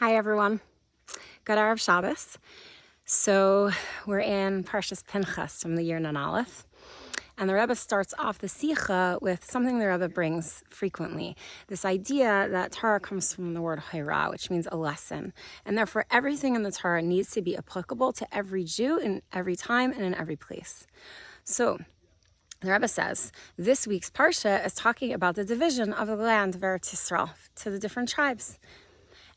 Hi everyone, good Erev Shabbos. So we're in Parshas Pinchas from the year Nun Aleph. And the Rebbe starts off the Sicha with something the Rebbe brings frequently. This idea that Torah comes from the word Haira, which means a lesson. And therefore everything in the Torah needs to be applicable to every Jew in every time and in every place. So the Rebbe says, this week's Parsha is talking about the division of the land of Eretz Yisrael to the different tribes.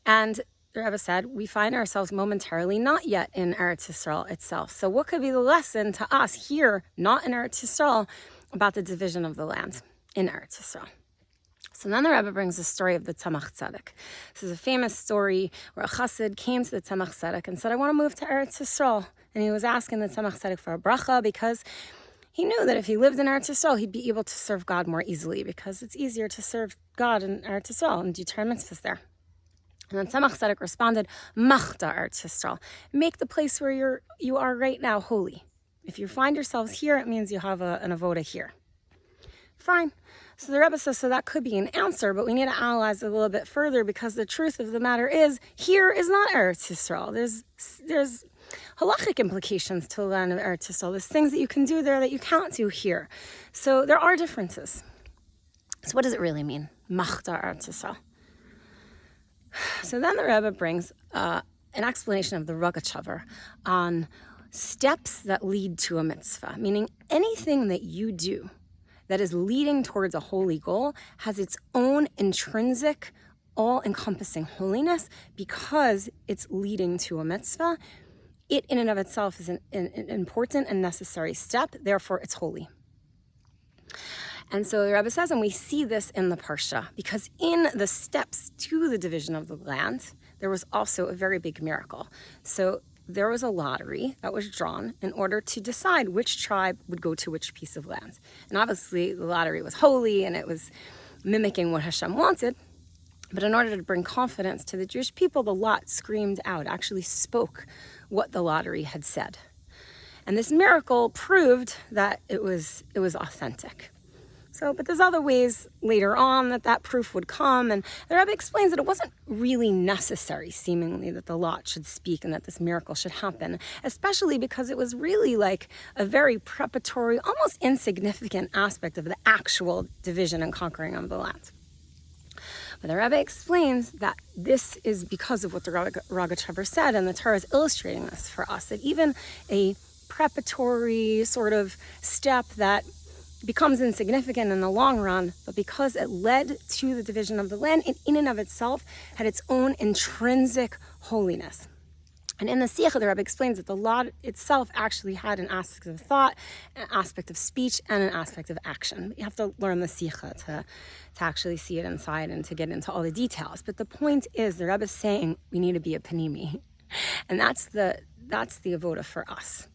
And the Rebbe said, we find ourselves momentarily not yet in Eretz Yisrael itself. So what could be the lesson to us here, not in Eretz Yisrael, about the division of the land in Eretz Yisrael? So then the Rebbe brings the story of the Tzemach Tzedek. This is a famous story where a chassid came to the Tzemach Tzedek and said, I want to move to Eretz Yisrael. And he was asking the Tzemach Tzedek for a bracha because he knew that if he lived in Eretz Yisrael, he'd be able to serve God more easily because it's easier to serve God in Eretz Yisrael and do Torah mitzvahs there. And then Tzemach Tzedek responded, Machta Eretz Yisrael. Make the place where you are right now holy. If you find yourselves here, it means you have an avoda here. Fine. So the Rebbe says, so that could be an answer, but we need to analyze it a little bit further because the truth of the matter is, here is not Eretz Yisrael. There's halachic implications to the land of Eretz Yisrael. There's things that you can do there that you can't do here. So there are differences. So what does it really mean? Machta Eretz Yisrael. So then the Rebbe brings an explanation of the Rogachover on steps that lead to a mitzvah, meaning anything that you do that is leading towards a holy goal has its own intrinsic, all-encompassing holiness because it's leading to a mitzvah. It in and of itself is an important and necessary step, therefore it's holy. And so the Rebbe says, and we see this in the Parsha, because in the steps to the division of the land, there was also a very big miracle. So there was a lottery that was drawn in order to decide which tribe would go to which piece of land. And obviously the lottery was holy and it was mimicking what Hashem wanted. But in order to bring confidence to the Jewish people, the lot screamed out, actually spoke what the lottery had said. And this miracle proved that it was authentic. So, but there's other ways later on that proof would come. And the Rebbe explains that it wasn't really necessary, seemingly, that the lot should speak and that this miracle should happen, especially because it was really like a very preparatory, almost insignificant aspect of the actual division and conquering of the land. But the Rebbe explains that this is because of what the Rogachover said, and the Torah is illustrating this for us, that even a preparatory sort of step that becomes insignificant in the long run, but because it led to the division of the land, it in and of itself had its own intrinsic holiness. And in the Sicha, the Rebbe explains that the lot itself actually had an aspect of thought, an aspect of speech, and an aspect of action. You have to learn the Sicha to actually see it inside and to get into all the details. But the point is, the Rebbe is saying we need to be a panimi. And that's the avoda for us.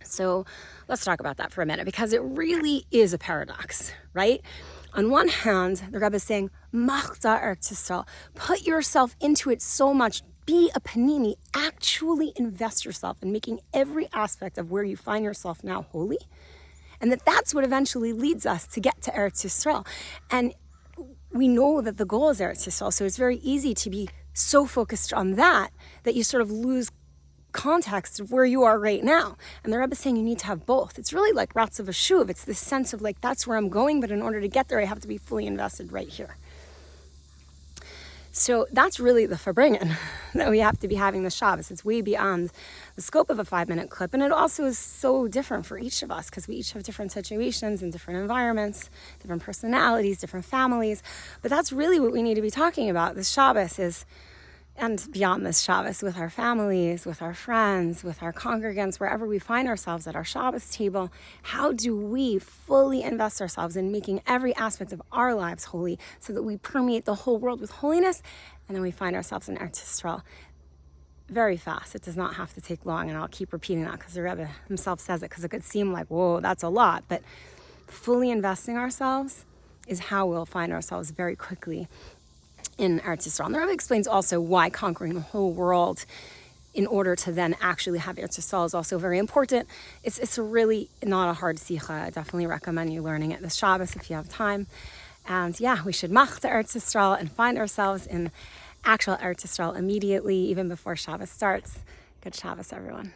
So let's talk about that for a minute, because it really is a paradox, right? On one hand, the Rebbe is saying, Machta Eretz Yisrael, put yourself into it so much, be a panini, actually invest yourself in making every aspect of where you find yourself now holy, and that's what eventually leads us to get to Eretz Yisrael. And we know that the goal is Eretz Yisrael, so it's very easy to be so focused on that you sort of lose context of where you are right now. And the Rebbe is saying you need to have both. It's really like Ratz of a Shuv. It's this sense of like, that's where I'm going, but in order to get there, I have to be fully invested right here. So that's really the Farbringen that we have to be having the Shabbos. It's way beyond the scope of a 5-minute clip. And it also is so different for each of us because we each have different situations and different environments, different personalities, different families. But that's really what we need to be talking about. This Shabbos is, and beyond this Shabbos, with our families, with our friends, with our congregants, wherever we find ourselves at our Shabbos table, how do we fully invest ourselves in making every aspect of our lives holy so that we permeate the whole world with holiness, and then we find ourselves in Eretz Yisrael very fast. It does not have to take long, and I'll keep repeating that because the Rebbe himself says it, because it could seem like, whoa, that's a lot, but fully investing ourselves is how we'll find ourselves very quickly in Eretz Yisrael. And the Rebbe explains also why conquering the whole world in order to then actually have Eretz Yisrael is also very important. It's really not a hard sicha. I definitely recommend you learning it this Shabbos if you have time. And yeah, we should mach to Eretz Yisrael and find ourselves in actual Eretz Yisrael immediately, even before Shabbos starts. Good Shabbos, everyone.